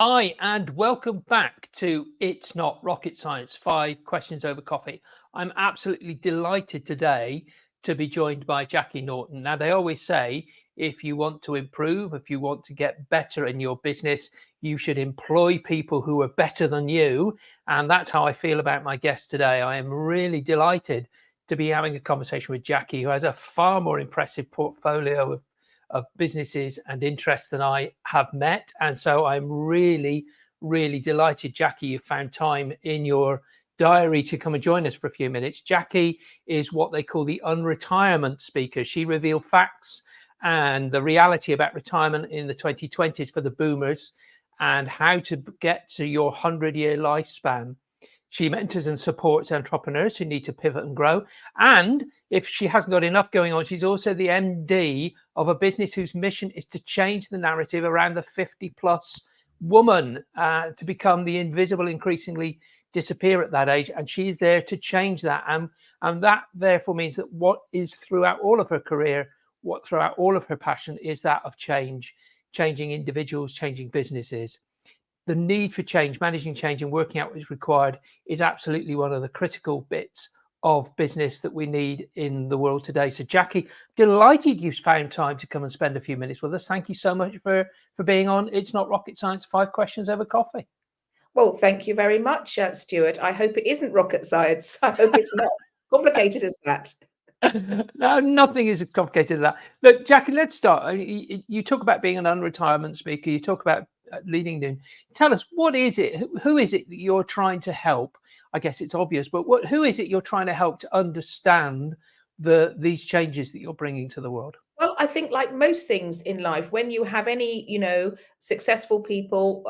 Hi, and welcome back to It's Not Rocket Science 5 Questions Over Coffee. I'm absolutely delighted today to be joined by Jackie Naughten. Now, they always say if you want to improve, if you want to get better in your business, you should employ people who are better than you. And that's how I feel about my guest today. I am really delighted to be having a conversation with Jackie, who has a far more impressive portfolio of businesses and interests than I have met. And so I'm really, really delighted, Jackie, you found time in your diary to come and join us for a few minutes. Jackie is what they call the unretirement speaker. She revealed facts and the reality about retirement in the 2020s for the boomers and how to get to your 100-year lifespan. She mentors and supports entrepreneurs who need to pivot and grow. And if she hasn't got enough going on, she's also the MD of a business whose mission is to change the narrative around the 50-plus woman to become the invisible, increasingly disappear at that age. And she's there to change that. And that therefore means that what is throughout all of her career, what throughout all of her passion is that of change, changing individuals, changing businesses. The need for change, managing change and working out what is required is absolutely one of the critical bits of business that we need in the world today. So Jackie, delighted you've found time to come and spend a few minutes with us. Thank you so much for being on It's Not Rocket Science, 5 Questions Over Coffee. Well, thank you very much, Stuart. I hope it isn't rocket science. I hope it's not complicated as that. No, nothing is as complicated as that. Look, Jackie, let's start. You talk about being an unretirement speaker. You talk about leading them. Tell us, what is it? Who is it that you're trying to help? I guess it's obvious, but who is it you're trying to help to understand these changes that you're bringing to the world? Well, I think like most things in life, when you have any, successful people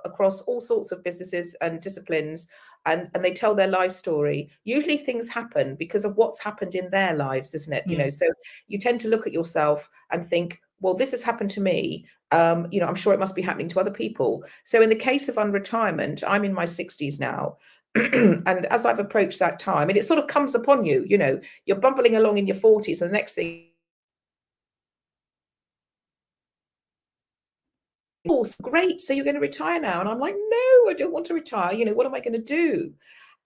across all sorts of businesses and disciplines, and they tell their life story, usually things happen because of what's happened in their lives, isn't it? So you tend to look at yourself and think, well, this has happened to me. I'm sure it must be happening to other people. So in the case of unretirement, I'm in my 60s now. And as I've approached that time, and it sort of comes upon you, you're bumbling along in your 40s, and the next thing, oh, great. So you're going to retire now? And I'm like, no, I don't want to retire. What am I going to do?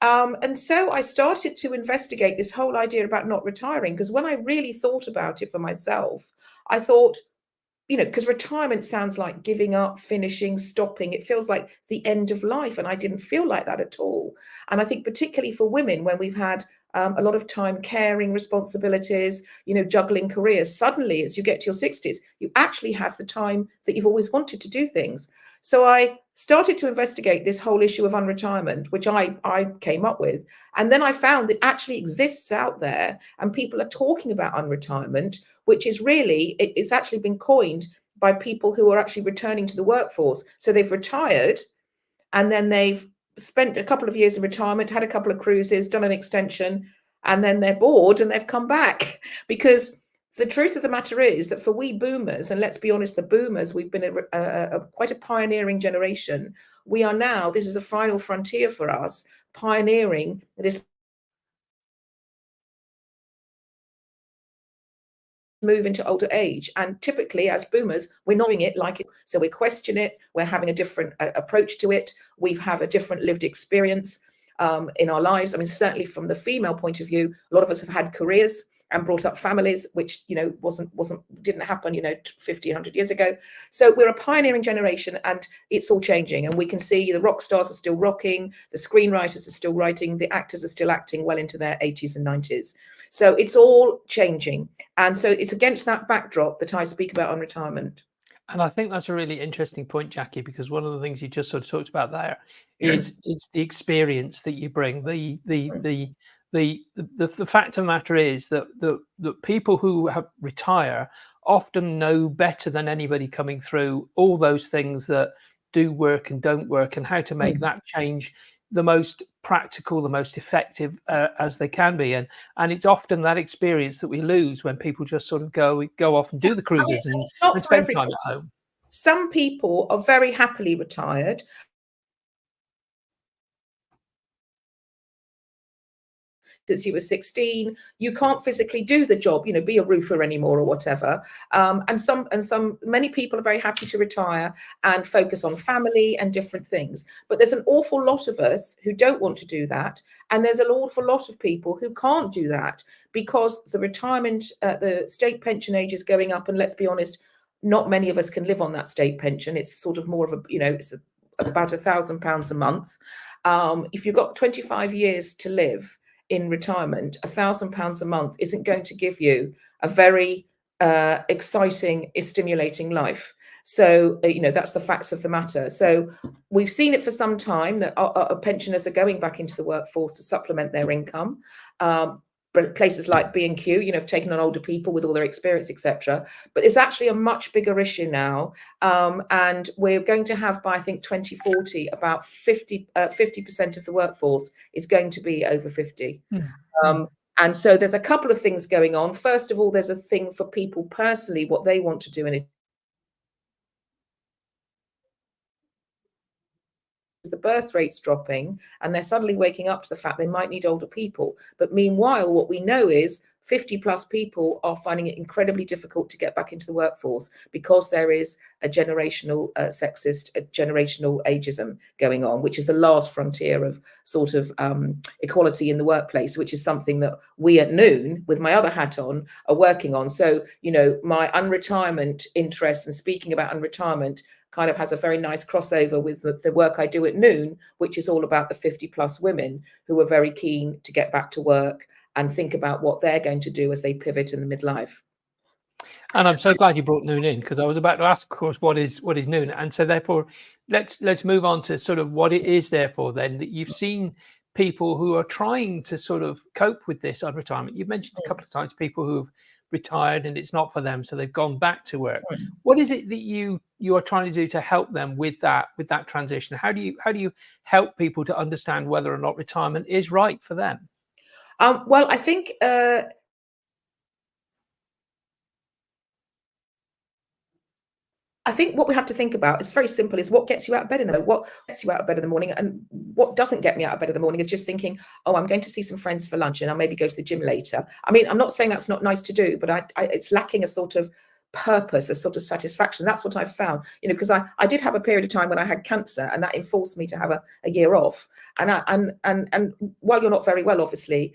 And so I started to investigate this whole idea about not retiring, because when I really thought about it for myself, I thought, because retirement sounds like giving up, finishing, stopping. It feels like the end of life. And I didn't feel like that at all. And I think particularly for women, when we've had a lot of time caring responsibilities, juggling careers, suddenly as you get to your 60s, you actually have the time that you've always wanted to do things. So I started to investigate this whole issue of unretirement, which I came up with. And then I found it actually exists out there, and people are talking about unretirement, which is really, it's actually been coined by people who are actually returning to the workforce. So they've retired and then they've spent a couple of years in retirement, had a couple of cruises, done an extension, and then they're bored and they've come back. Because the truth of the matter is that for we boomers, and let's be honest, the boomers, we've been quite a pioneering generation. We are now, this is a final frontier for us, pioneering this move into older age. And typically as boomers, we're not doing it like it. So we question it. We're having a different approach to it. We have a different lived experience in our lives. I mean, certainly from the female point of view, a lot of us have had careers and brought up families, which, didn't happen, 50, 100 years ago. So we're a pioneering generation, and it's all changing. And we can see the rock stars are still rocking, the screenwriters are still writing, the actors are still acting well into their 80s and 90s. So it's all changing. And so it's against that backdrop that I speak about unretirement. And I think that's a really interesting point, Jackie, because one of the things you just sort of talked about there is the experience that you bring. The fact of the matter is that the people who retire often know better than anybody coming through all those things that do work and don't work, and how to make that change the most practical, the most effective as they can be. And it's often that experience that we lose when people just sort of go off and do the cruises and spend time at home. Some people are very happily retired. since you were 16. You can't physically do the job, be a roofer anymore or whatever. Many people are very happy to retire and focus on family and different things. But there's an awful lot of us who don't want to do that. And there's an awful lot of people who can't do that because the the state pension age is going up. And let's be honest, not many of us can live on that state pension. It's sort of more of it's about £1,000 a month. If you've got 25 years to live in retirement, £1,000 a month isn't going to give you a very exciting, stimulating life. So, that's the facts of the matter. So we've seen it for some time that our pensioners are going back into the workforce to supplement their income. Places like B&Q, have taken on older people with all their experience, etc. But it's actually a much bigger issue now. And we're going to have, by I think 2040, about 50% of the workforce is going to be over 50. And so there's a couple of things going on. First of all, there's a thing for people personally, what they want to do, and the birth rate's dropping, and they're suddenly waking up to the fact they might need older people. But meanwhile, what we know is 50 plus people are finding it incredibly difficult to get back into the workforce because there is a generational generational ageism going on, which is the last frontier of sort of equality in the workplace, which is something that we at Noon, with my other hat on, are working on. So, my unretirement interest and speaking about unretirement kind of has a very nice crossover with the work I do at Noon, which is all about the 50 plus women who are very keen to get back to work and think about what they're going to do as they pivot in the midlife. And I'm so glad you brought Noon in, because I was about to ask, of course, what is Noon? And so therefore, let's move on to sort of what it is, therefore, then, that you've seen people who are trying to sort of cope with this unretirement. You've mentioned a couple of times people who've retired and it's not for them, so they've gone back to work. What is it that you are trying to do to help them with that transition? How do you help people to understand whether or not retirement is right for them? Well, I think what we have to think about is very simple: is what gets you out of bed in the morning. What gets you out of bed in the morning, and what doesn't get me out of bed in the morning is just thinking, oh, I'm going to see some friends for lunch and I'll maybe go to the gym later. I mean, I'm not saying that's not nice to do, but it's lacking a sort of purpose, a sort of satisfaction. That's what I've found, because I did have a period of time when I had cancer, and that enforced me to have a year off. And while you're not very well, obviously,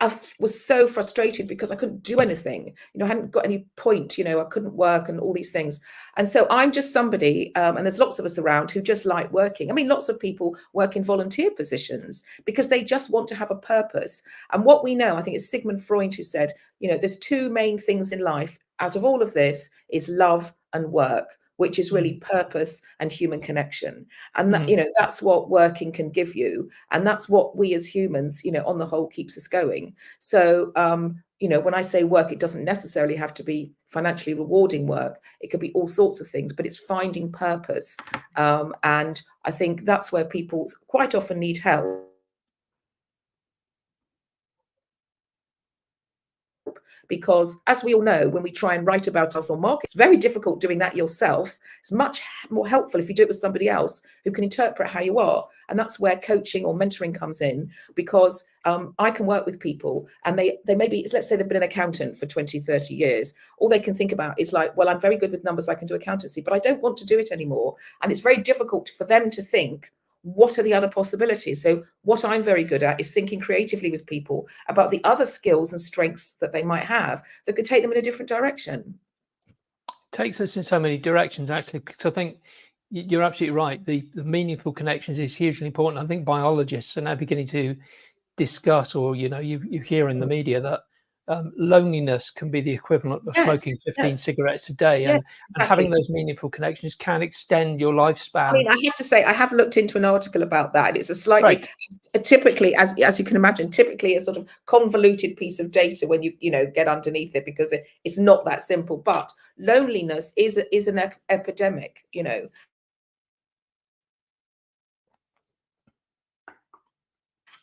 I was so frustrated because I couldn't do anything. I hadn't got any point. I couldn't work and all these things. And so I'm just somebody, and there's lots of us around who just like working. I mean, lots of people work in volunteer positions because they just want to have a purpose. And what we know, I think it's Sigmund Freud who said, there's two main things in life out of all of this is love and work, which is really purpose and human connection. And that, that's what working can give you. And that's what we as humans, on the whole, keeps us going. So, when I say work, it doesn't necessarily have to be financially rewarding work. It could be all sorts of things, but it's finding purpose. And I think that's where people quite often need help. Because as we all know, when we try and write about ourselves on market, it's very difficult doing that yourself. It's much more helpful if you do it with somebody else who can interpret how you are. And that's where coaching or mentoring comes in, because I can work with people and they maybe, let's say they've been an accountant for 20, 30 years. All they can think about is like, well, I'm very good with numbers, I can do accountancy, but I don't want to do it anymore. And it's very difficult for them to think, what are the other possibilities? So what I'm very good at is thinking creatively with people about the other skills and strengths that they might have that could take them in a different direction. It takes us in so many directions, actually, because I think you're absolutely right. The meaningful connections is hugely important. I think biologists are now beginning to discuss, or you hear in the media that loneliness can be the equivalent of smoking 15 cigarettes a day, and having those meaningful connections can extend your lifespan. I mean, I have to say, I have looked into an article about that, and it's a slightly, typically, as you can imagine, typically a sort of convoluted piece of data when you get underneath it, because it's not that simple. But loneliness is an epidemic,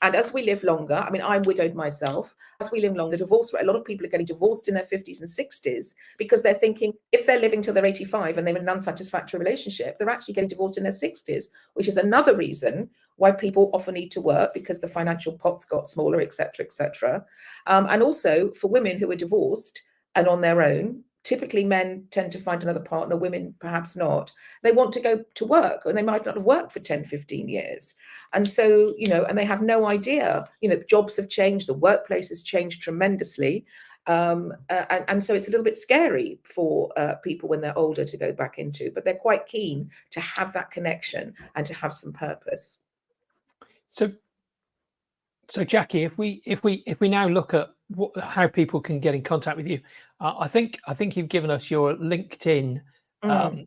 And as we live longer, I mean, I'm widowed myself. As we live longer, divorce rate, a lot of people are getting divorced in their 50s and 60s because they're thinking if they're living till they're 85 and they're in an unsatisfactory relationship, they're actually getting divorced in their 60s, which is another reason why people often need to work, because the financial pots got smaller, etc., etc. And also for women who are divorced and on their own, typically men tend to find another partner, women perhaps not. They want to go to work, and they might not have worked for 10, 15 years. And so, and they have no idea, jobs have changed, the workplace has changed tremendously. And so it's a little bit scary for people when they're older to go back into, but they're quite keen to have that connection and to have some purpose. So Jackie, if we now look at how people can get in contact with you, I think you've given us your LinkedIn, and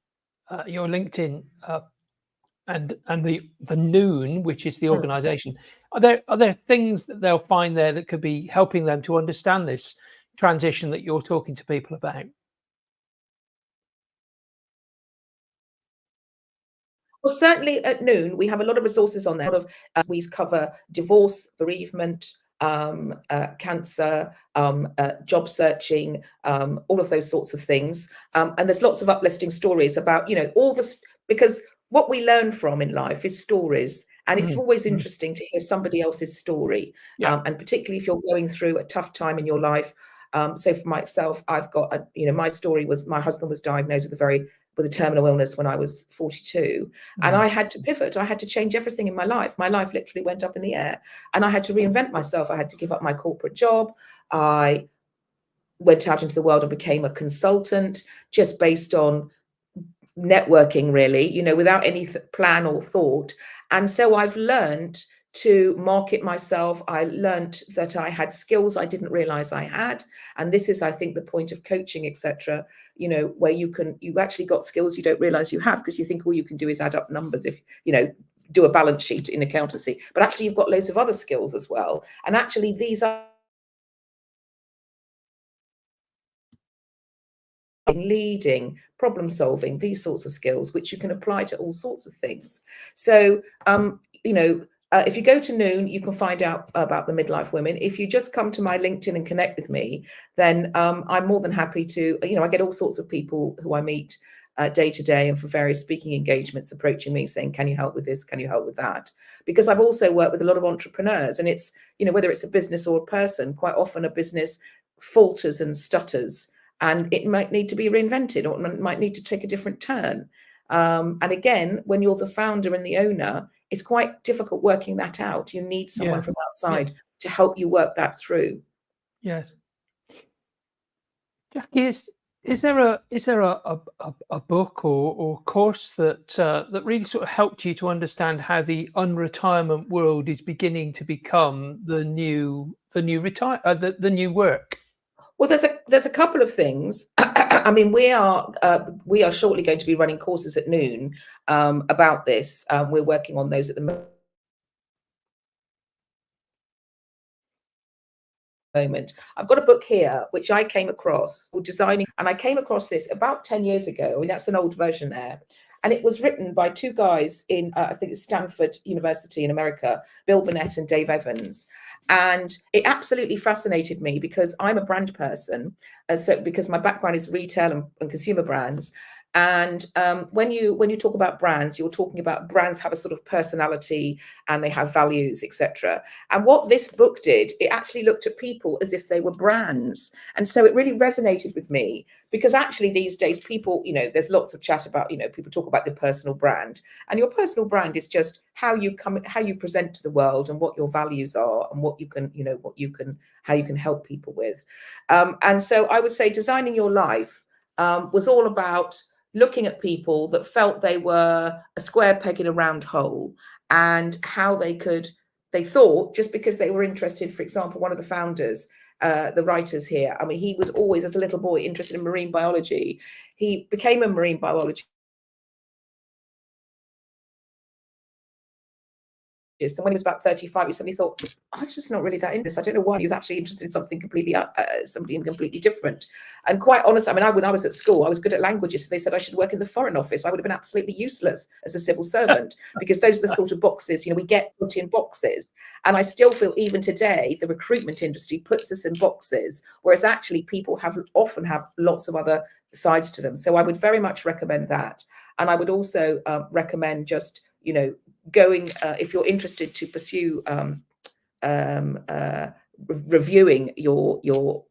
the Noon, which is the organisation. Are there things that they'll find there that could be helping them to understand this transition that you're talking to people about? Well, certainly at Noon, we have a lot of resources on there. We cover divorce, bereavement, cancer, job searching, all of those sorts of things. And there's lots of uplifting stories about, because what we learn from in life is stories. And it's always interesting to hear somebody else's story. Yeah. And particularly if you're going through a tough time in your life. So for myself, I've got, my story was my husband was diagnosed with a terminal illness when I was 42. And I had to pivot. I had to change everything in my life. My life literally went up in the air, and I had to reinvent myself. I had to give up my corporate job. I went out into the world and became a consultant, just based on networking, really, without any plan or thought. And so I've learned to market myself. I learned that I had skills I didn't realize I had. And this is, I think, the point of coaching, etc., where you actually got skills you don't realize you have, because you think all you can do is add up numbers, if, do a balance sheet in accountancy. But actually, you've got loads of other skills as well. And actually, these are leading, problem solving, these sorts of skills, which you can apply to all sorts of things. So, if you go to Noon, you can find out about the midlife women. If you just come to my LinkedIn and connect with me, then I'm more than happy to, I get all sorts of people who I meet day to day and for various speaking engagements approaching me saying, can you help with this? Can you help with that? Because I've also worked with a lot of entrepreneurs, and it's, whether it's a business or a person, quite often a business falters and stutters, and it might need to be reinvented, or it might need to take a different turn. And again, when you're the founder and the owner, it's quite difficult working that out. You need someone from outside to help you work that through. Yes. Jackie, is there a book or course that really sort of helped you to understand how the unretirement world is beginning to become the new work? Well, there's a couple of things. I mean, we are shortly going to be running courses at Noon about this. We're working on those at the moment. I've got a book here which I came across called Designing, and I came across this about 10 years ago. I mean, that's an old version there. And it was written by two guys in, I think it's Stanford University in America, Bill Burnett and Dave Evans. And it absolutely fascinated me because I'm a brand person. So because my background is retail and consumer brands. And when you talk about brands, you're talking about brands have a sort of personality and they have values, etc. And what this book did, it actually looked at people as if they were brands. And so it really resonated with me, because actually these days people, there's lots of chat about, people talk about the personal brand, and your personal brand is just how you present to the world and what your values are and what you can, how you can help people with. And so I would say designing your life was all about looking at people that felt they were a square peg in a round hole, and how they thought, just because they were interested, for example, one of the founders, the writers here, I mean, he was always, as a little boy, interested in marine biology. He became a marine biologist. And when he was about 35, he suddenly thought, I'm just not really that into this. I don't know why. He was actually interested in something completely different. And quite honestly, I mean, when I was at school, I was good at languages. So they said I should work in the Foreign Office. I would have been absolutely useless as a civil servant, because those are the sort of boxes, we get put in boxes. And I still feel even today, the recruitment industry puts us in boxes, whereas actually people often have lots of other sides to them. So I would very much recommend that. And I would also recommend just, going, if you're interested to pursue reviewing your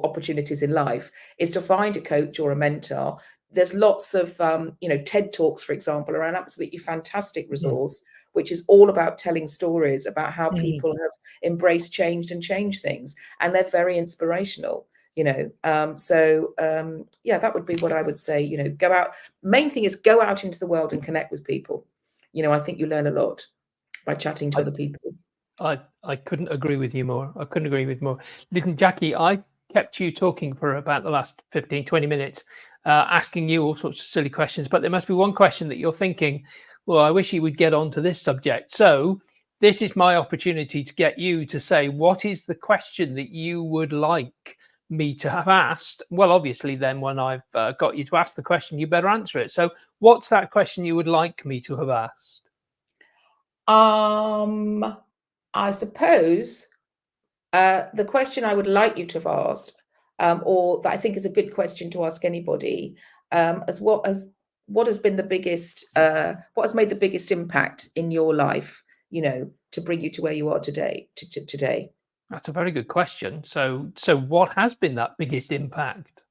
opportunities in life, is to find a coach or a mentor. There's lots of TED Talks, for example, are an absolutely fantastic resource, which is all about telling stories about how people have embraced change and changed things, and they're very inspirational. Yeah, that would be what I would say. Go out. Main thing is go out into the world and connect with people. I think you learn a lot by chatting to other people. I couldn't agree with you more. I couldn't agree with more. Listen, Jackie, I kept you talking for about the last 15, 20 minutes, asking you all sorts of silly questions, but there must be one question that you're thinking, well, I wish he would get on to this subject. So this is my opportunity to get you to say, what is the question that you would like me to have asked? Well, obviously, then when I've got you to ask the question, you better answer it. So what's that question you would like me to have asked? I suppose the question I would like you to have asked, or that I think is a good question to ask anybody, what has been the biggest, what has made the biggest impact in your life, to bring you to where you are today, today? That's a very good question. So what has been that biggest impact?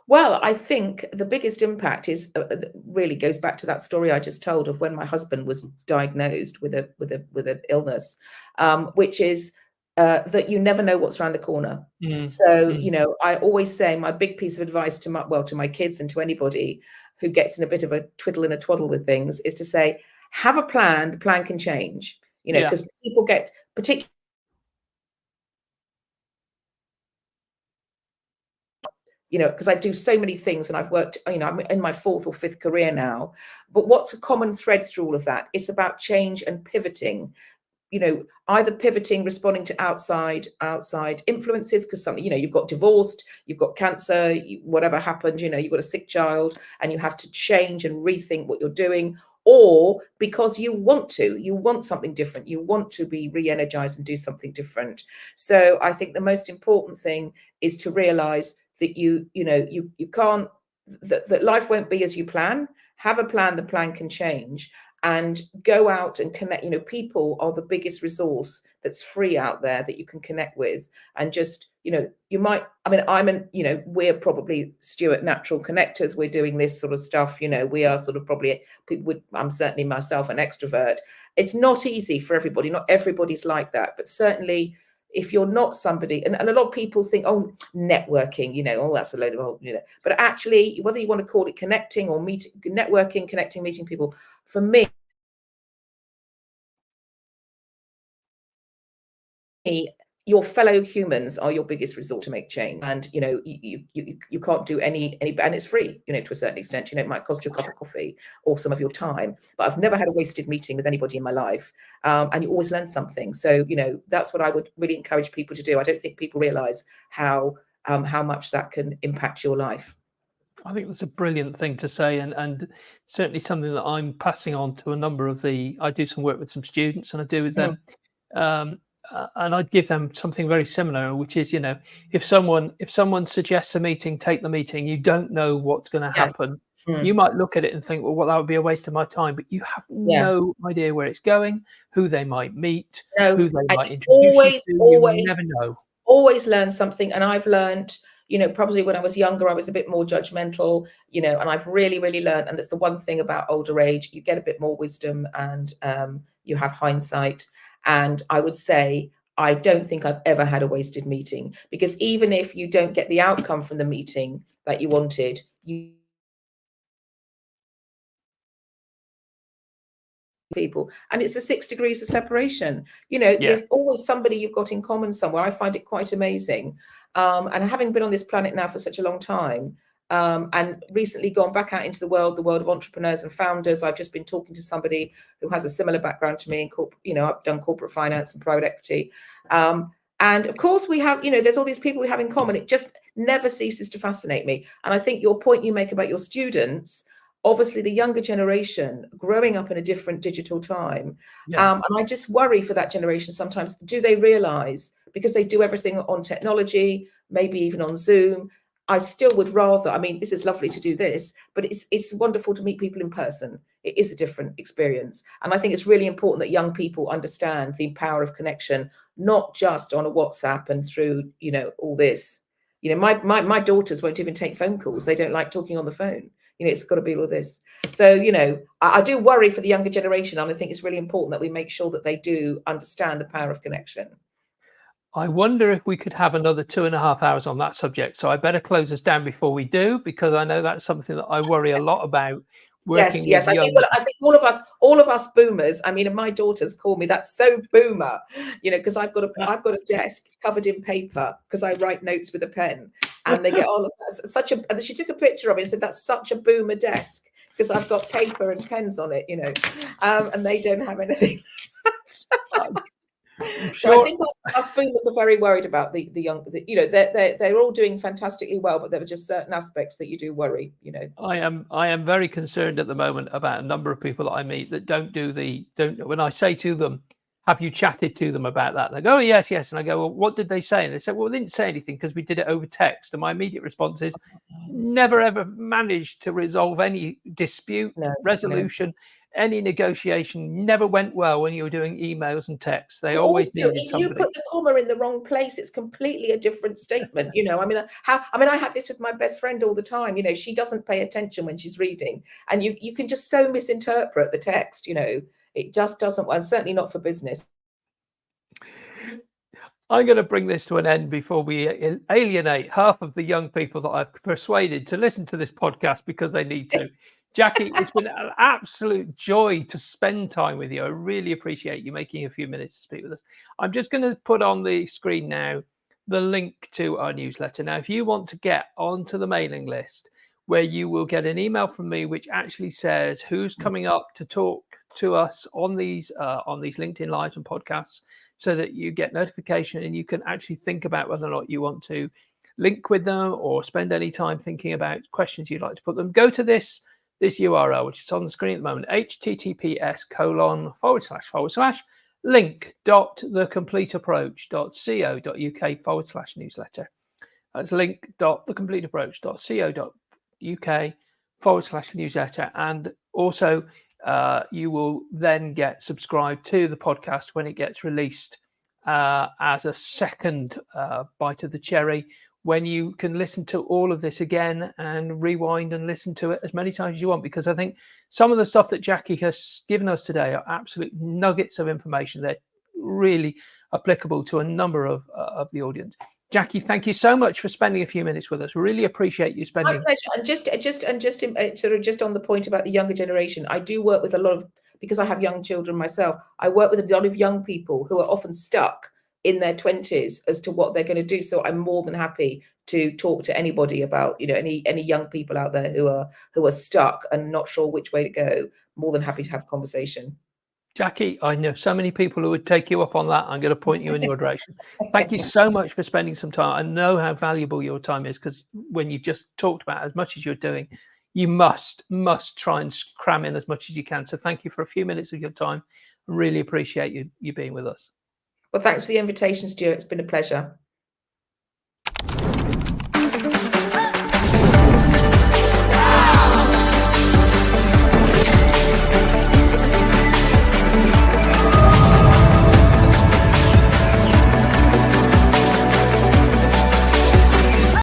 Well, I think the biggest impact is really goes back to that story I just told of when my husband was diagnosed with an illness, which is that you never know what's around the corner. So, I always say my big piece of advice to my kids and to anybody who gets in a bit of a twiddle and a twaddle with things is to say, have a plan. The plan can change. Because people get particularly, because I do so many things and I've worked, I'm in my 4th or 5th career now. But what's a common thread through all of that? It's about change and pivoting, either pivoting, responding to outside influences, because something, you've got divorced, you've got cancer, whatever happened, you've got a sick child and you have to change and rethink what you're doing, or because you want something different, you want to be re-energized and do something different. So I think the most important thing is to realize that you can't, that life won't be as you plan. Have a plan, the plan can change, and go out and connect. People are the biggest resource that's free out there that you can connect with. And just, you might, we're probably, Stuart, natural connectors. We're doing this sort of stuff, we are sort of probably, I'm certainly myself an extrovert. It's not easy for everybody. Not everybody's like that, but certainly if you're not somebody, and a lot of people think, oh, networking, that's a load of old, but actually, whether you want to call it connecting or networking, connecting, meeting people, for me, your fellow humans are your biggest resort to make change. And you can't do any and it's free, to a certain extent. It might cost you a cup of coffee or some of your time, but I've never had a wasted meeting with anybody in my life. And you always learn something. So that's what I would really encourage people to do. I don't think people realize how much that can impact your life. I think that's a brilliant thing to say, and certainly something that I'm passing on to a number of I do some work with some students, and I do with them. And I'd give them something very similar, which is, if someone suggests a meeting, take the meeting. You don't know what's going to happen. You might look at it and think, well, that would be a waste of my time, but you have no idea where it's going, who they might meet, who they might introduce you to. You never know. Always learn something. And I've learned, probably when I was younger, I was a bit more judgmental, and I've really, really learned. And that's the one thing about older age, you get a bit more wisdom and you have hindsight. And I would say, I don't think I've ever had a wasted meeting, because even if you don't get the outcome from the meeting that you wanted, people, and it's the 6 degrees of separation. There's always somebody you've got in common somewhere. I find it quite amazing. And having been on this planet now for such a long time, and recently gone back out into the world of entrepreneurs and founders. I've just been talking to somebody who has a similar background to me in I've done corporate finance and private equity. And of course we have, there's all these people we have in common. It just never ceases to fascinate me. And I think your point you make about your students, obviously the younger generation growing up in a different digital time. And I just worry for that generation sometimes. Do they realize, because they do everything on technology, maybe even on Zoom, I still would rather, I mean, this is lovely to do this, but it's wonderful to meet people in person. It is a different experience. And I think it's really important that young people understand the power of connection, not just on a WhatsApp and through, you know, all this. You know, my daughters won't even take phone calls. They don't like talking on the phone. You know, it's got to be all this. So, you know, I do worry for the younger generation. And I think it's really important that we make sure that they do understand the power of connection. I wonder if we could have another 2.5 hours on that subject. So I better close us down before we do, because I know that's something that I worry a lot about. Yes, Working yes. with I young. think all of us boomers. I mean, and my daughters call me that's so boomer, you know, because I've got a desk covered in paper because I write notes with a pen, and they get, oh, that's such a. And she took a picture of it and said that's such a boomer desk because I've got paper and pens on it, you know, and they don't have anything. I'm So I sure. think us boomers are very worried about the young. You know, they're all doing fantastically well, but there are just certain aspects that you do worry. You know, I am very concerned at the moment about a number of people that I meet that don't. When I say to them, have you chatted to them about that? They go, oh, yes. And I go, well, what did they say? And they said, well, they didn't say anything because we did it over text. And my immediate response is, never ever managed to resolve any dispute, resolution, any negotiation. Never went well when you were doing emails and texts. They always needed if somebody. you put the comma in the wrong place, it's completely a different statement. You know, I mean, I have this with my best friend all the time. You know, she doesn't pay attention when she's reading, and you can just so misinterpret the text. You know, it just doesn't. Well, certainly not for business. I'm going to bring this to an end before we alienate half of the young people that I've persuaded to listen to this podcast because they need to. Jackie, it's been an absolute joy to spend time with you. I really appreciate you making a few minutes to speak with us. I'm just going to put on the screen now the link to our newsletter. Now, if you want to get onto the mailing list, where you will get an email from me which actually says who's coming up to talk to us on these LinkedIn Lives and podcasts, so that you get notification and you can actually think about whether or not you want to link with them or spend any time thinking about questions you'd like to put them. Go to this URL, which is on the screen at the moment, https://link.thecompleteapproach.co.uk/newsletter. That's link.thecompleteapproach.co.uk/newsletter. And also, you will then get subscribed to the podcast when it gets released as a second bite of the cherry, when you can listen to all of this again and rewind and listen to it as many times as you want, because I think some of the stuff that Jackie has given us today are absolute nuggets of information. They're really applicable to a number of the audience. Jackie, thank you so much for spending a few minutes with us. Really appreciate you spending. My pleasure. And just on the point about the younger generation, I do work with a lot of, because I have young children myself, I work with a lot of young people who are often stuck in their 20s as to what they're going to do. So I'm more than happy to talk to anybody about, you know, any young people out there who are stuck and not sure which way to go. More than happy to have a conversation. Jackie, I know so many people who would take you up on that. I'm going to point you in your direction. Thank you so much for spending some time. I know how valuable your time is, because when you just talked about as much as you're doing, you must try and cram in as much as you can. So thank you for a few minutes of your time. I really appreciate you being with us. Well, thanks for the invitation, Stuart. It's been a pleasure.